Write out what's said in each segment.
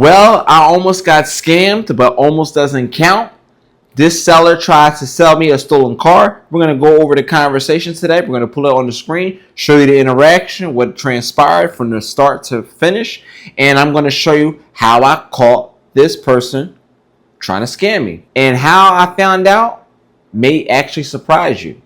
Well, I almost got scammed, but almost doesn't count. This seller tries to sell me a stolen car. We're going to go over the conversation today. We're going to pull it on the screen, show you the interaction, what transpired from the start to finish, and I'm going to show you how I caught this person trying to scam me. And how I found out may actually surprise you.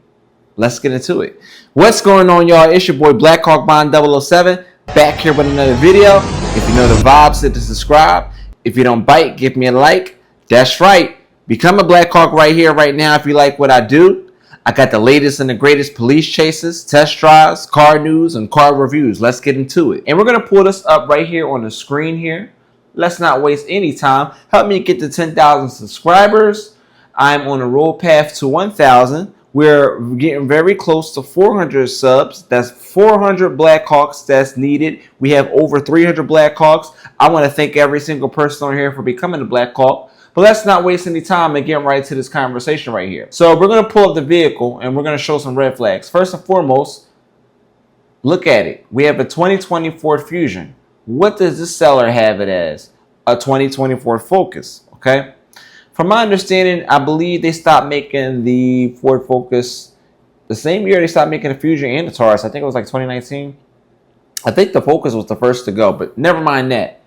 Let's get into it. What's going on, y'all? It's your boy Blackhawk Bond 007 back here with another video. If you know the vibes, hit the subscribe. If you don't bite, give me a like. That's right. Become a Blackhawk right here, right now if you like what I do. I got the latest and the greatest police chases, test drives, car news, and car reviews. Let's get into it. And we're going to pull this up right here on the screen here. Let's not waste any time. Help me get to 10,000 subscribers. I'm on a road path to 1,000. We're getting very close to 400 subs. That's 400 Blackhawks that's needed. We have over 300 Blackhawks. I want to thank every single person on here for becoming a Blackhawk. But let's not waste any time and get right to this conversation right here. So we're going to pull up the vehicle and we're going to show some red flags. First and foremost, look at it. We have a 2024 Fusion. What does this seller have it as? A 2024 Focus, okay? From my understanding, I believe they stopped making the Ford Focus the same year they stopped making the Fusion and the Taurus. I think it was like 2019. I think the Focus was the first to go, but never mind that.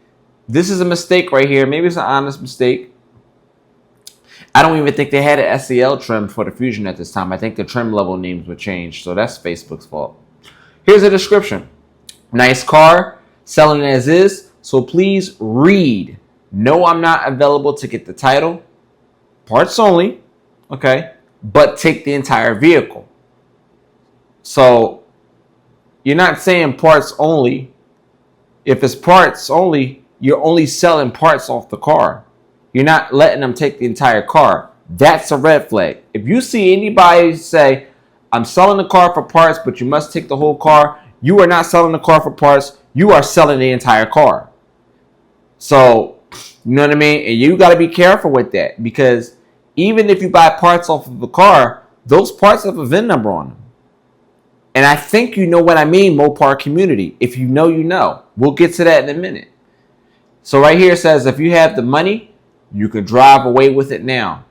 This is a mistake right here. Maybe it's an honest mistake. I don't even think they had an SEL trim for the Fusion at this time. I think the trim level names were changed, so that's Facebook's fault. Here's a description. Nice car, selling as is, so please read. No, I'm not available to get the title. Parts only, okay, but take the entire vehicle. So you're not saying parts only. If it's parts only, you're only selling parts off the car. You're not letting them take the entire car. That's a red flag. If you see anybody say, I'm selling the car for parts, but you must take the whole car, you are not selling the car for parts. You are selling the entire car. So, you know what I mean? And you got to be careful with that, because even if you buy parts off of the car, those parts have a VIN number on them. And I think you know what I mean, Mopar community. If you know, you know. We'll get to that in a minute. So right here it says, if you have the money, you can drive away with it now.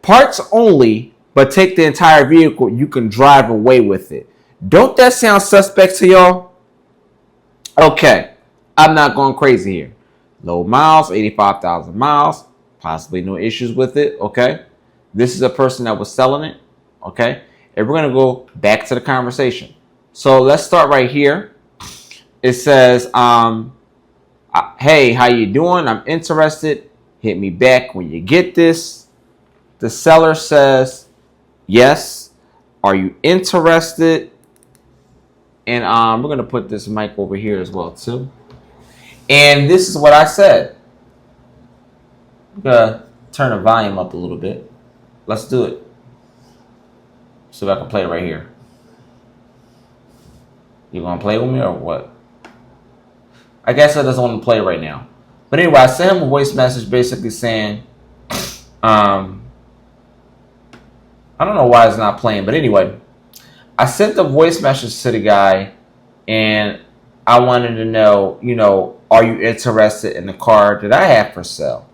Parts only, but take the entire vehicle, you can drive away with it. Don't that sound suspect to y'all? Okay, I'm not going crazy here. Low miles, 85,000 miles. Possibly no issues with it, okay? This is a person that was selling it, okay? And we're going to go back to the conversation. So let's start right here. It says, hey, how you doing? I'm interested. Hit me back when you get this. The seller says, yes. Are you interested? And we're going to put this mic over here as well, too. And this is what I said. I'm going to turn the volume up a little bit. Let's do it. See if I can play it right here. You going to play with me or what? I guess I doesn't want to play right now. But anyway, I sent him a voice message basically saying, I don't know why it's not playing, but anyway, I sent the voice message to the guy and I wanted to know, you know, are you interested in the car that I have for sale?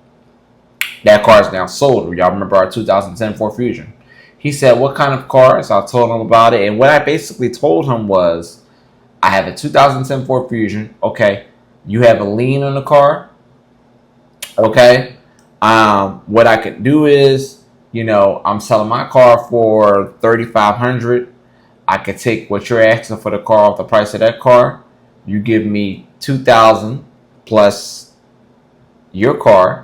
That car is now sold. Y'all remember our 2010 Ford Fusion. He said, what kind of car? So I told him about it. And what I basically told him was, I have a 2010 Ford Fusion. Okay. You have a lien on the car. Okay. What I could do is, you know, I'm selling my car for $3,500. I could take what you're asking for the car off the price of that car. You give me $2,000 plus your car.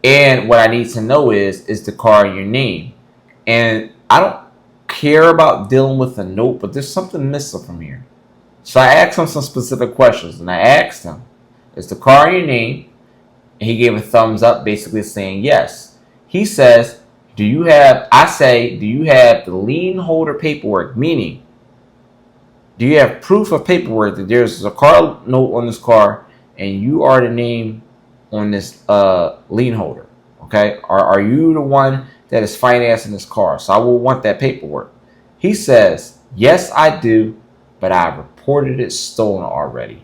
And what I need to know is the car in your name. And I don't care about dealing with a note, but there's something missing from here. So I asked him some specific questions. And I asked him, is the car in your name? And he gave a thumbs up, basically saying yes. He says, do you have the lien holder paperwork? Meaning, do you have proof of paperwork that there's a car note on this car and you are the name on this lien holder? Okay, are you the one that is financing this car? So I will want that paperwork. He says, yes, I do, but I reported it stolen already.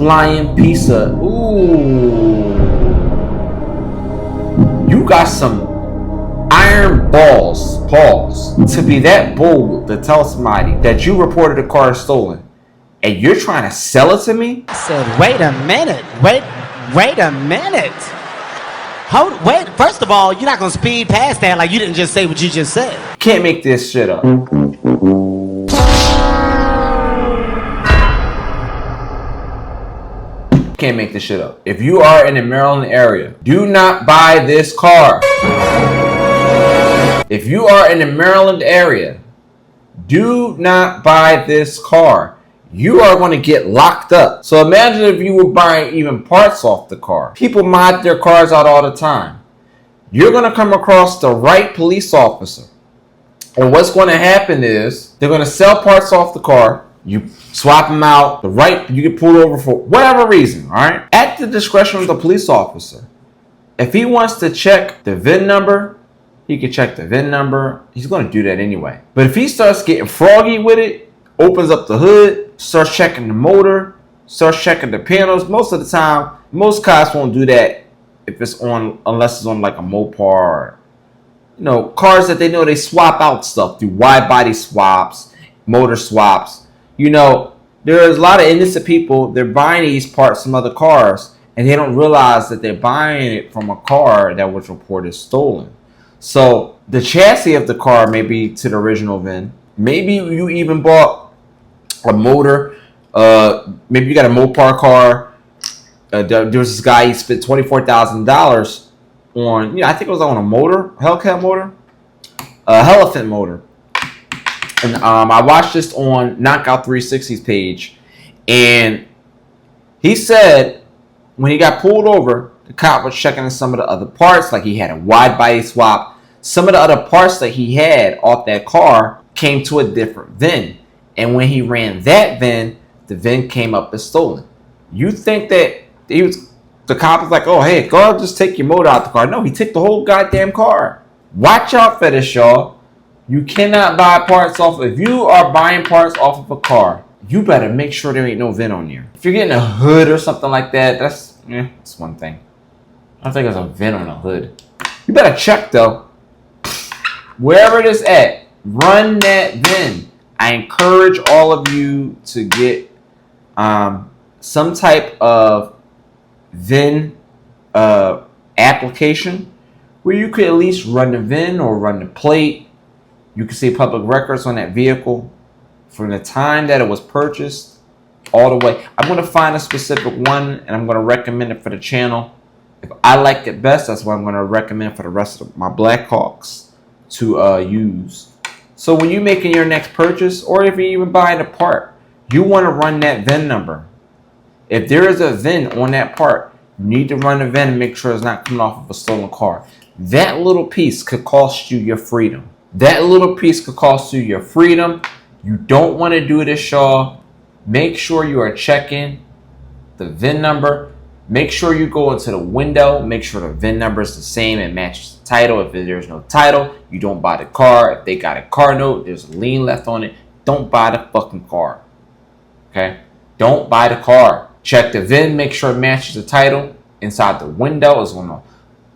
flying piece of, ooh. You got some iron balls to be that bold to tell somebody that you reported a car stolen and you're trying to sell it to me? I said, wait a minute. Wait a minute. Wait, first of all, you're not going to speed past that like you didn't just say what you just said. Can't make this shit up. Can't make this shit up. If you are in the Maryland area, do not buy this car. If you are in the Maryland area, do not buy this car. You are going to get locked up. So imagine if you were buying even parts off the car. People mod their cars out all the time. You're going to come across the right police officer. And what's going to happen is they're going to sell parts off the car. You swap them out. You get pulled over for whatever reason, all right? At the discretion of the police officer. If he wants to check the VIN number, he can check the VIN number. He's going to do that anyway. But if he starts getting froggy with it, opens up the hood, starts checking the motor, starts checking the panels, most of the time, most cops won't do that unless it's on like a Mopar or, cars that they know they swap out stuff through wide body swaps, motor swaps. There's a lot of innocent people, they're buying these parts from other cars and they don't realize that they're buying it from a car that was reported stolen. So the chassis of the car may be to the original VIN. Maybe you even bought a motor. Maybe you got a Mopar car. There was this guy, he spent $24,000 on, I think it was on a motor, Hellcat motor, Elephant motor. And I watched this on Knockout 360's page, and he said when he got pulled over, the cop was checking some of the other parts, like he had a wide body swap. Some of the other parts that he had off that car came to a different VIN, and when he ran that VIN, the VIN came up as stolen. You think that the cop was like, oh hey, go ahead, just take your motor out the car. No, he took the whole goddamn car. Watch out for this, y'all. You cannot buy parts off. If you are buying parts off of a car, you better make sure there ain't no VIN on there. If you're getting a hood or something like that, that's one thing. I don't think there's a VIN on a hood. You better check though. Wherever it is at, run that VIN. I encourage all of you to get some type of VIN application where you could at least run the VIN or run the plate. You can see public records on that vehicle from the time that it was purchased all the way. I'm going to find a specific one and I'm going to recommend it for the channel. If I like it best, that's what I'm going to recommend for the rest of my Blackhawks to use. So when you're making your next purchase, or if you're even buying a part, you want to run that VIN number. If there is a VIN on that part, you need to run the VIN and make sure it's not coming off of a stolen car. That little piece could cost you your freedom. That little piece could cost you your freedom. You don't want to do this, y'all. Make sure you are checking the VIN number. Make sure you go into the window. Make sure the VIN number is the same and matches the title. If there's no title, you don't buy the car. If they got a car note, there's a lien left on it, don't buy the fucking car. Okay? Don't buy the car. Check the VIN. Make sure it matches the title. Inside the window is on the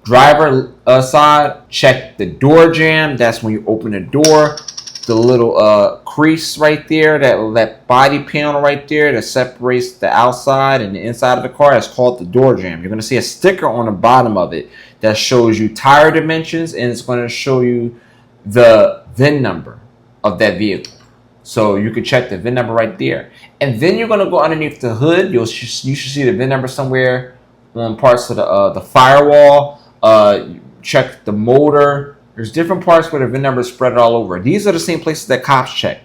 driver side. Check the door jamb. That's when you open the door. The little crease right there, that body panel right there that separates the outside and the inside of the car, that's called the door jamb. You're going to see a sticker on the bottom of it that shows you tire dimensions, and it's going to show you the VIN number of that vehicle. So you can check the VIN number right there. And then you're going to go underneath the hood. You should see the VIN number somewhere on parts of the firewall. Check the motor. There's different parts where the VIN number is spread all over. These are the same places that cops check.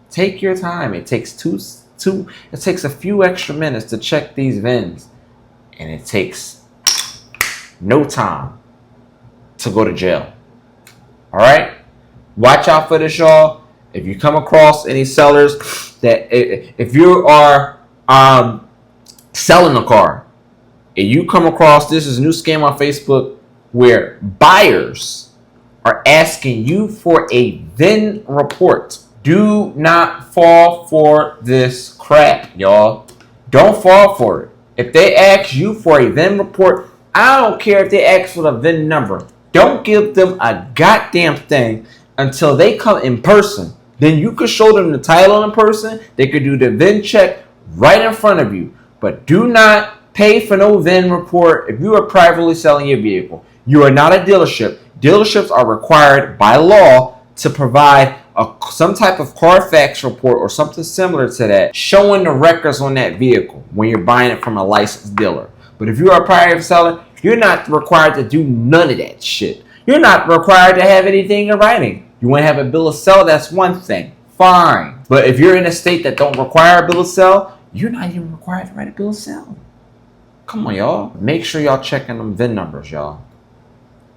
Take your time. It takes it takes a few extra minutes to check these VINs, and it takes no time to go to jail. All right? Watch out for this, y'all. If you come across any sellers that, if you are selling a car and you come across, this is a new scam on Facebook where buyers are asking you for a VIN report. Do not fall for this crap, y'all. Don't fall for it. If they ask you for a VIN report, I don't care if they ask for the VIN number. Don't give them a goddamn thing until they come in person. Then you could show them the title in person. They could do the VIN check right in front of you. But do not pay for no VIN report if you are privately selling your vehicle. You are not a dealership. Dealerships are required by law to provide some type of Carfax report or something similar to that, showing the records on that vehicle when you're buying it from a licensed dealer. But if you are a private seller, you're not required to do none of that shit. You're not required to have anything in writing. You want to have a bill of sale, that's one thing. Fine. But if you're in a state that don't require a bill of sale, you're not even required to write a bill of sale. Come on, y'all. Make sure y'all checking them VIN numbers, y'all.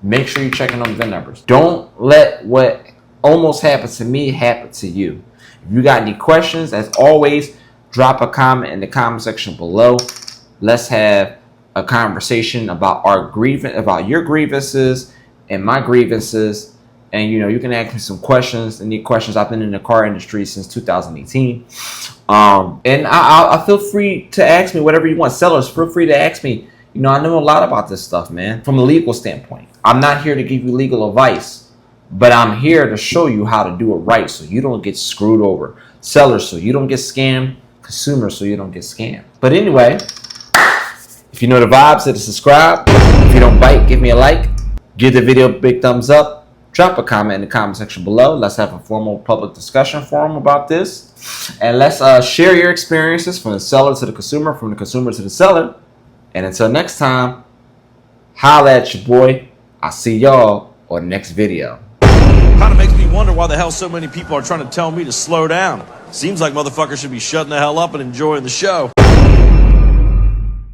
Make sure you're checking them VIN numbers. Don't let what almost happened to me happen to you. If you got any questions, as always, drop a comment in the comment section below. Let's have a conversation about your grievances and my grievances. And you can ask me some questions. Any questions? I've been in the car industry since 2018. And I feel free to ask me whatever you want. Sellers, feel free to ask me. I know a lot about this stuff, man, from a legal standpoint. I'm not here to give you legal advice, but I'm here to show you how to do it right so you don't get screwed over. Sellers, so you don't get scammed. Consumers, so you don't get scammed. But anyway, if you know the vibes, hit subscribe. If you don't bite, give me a like. Give the video a big thumbs up. Drop a comment in the comment section below. Let's have a formal public discussion forum about this. And let's share your experiences from the seller to the consumer, from the consumer to the seller. And until next time, holla at your boy. I'll see y'all on the next video. Kind of makes me wonder why the hell so many people are trying to tell me to slow down. Seems like motherfuckers should be shutting the hell up and enjoying the show.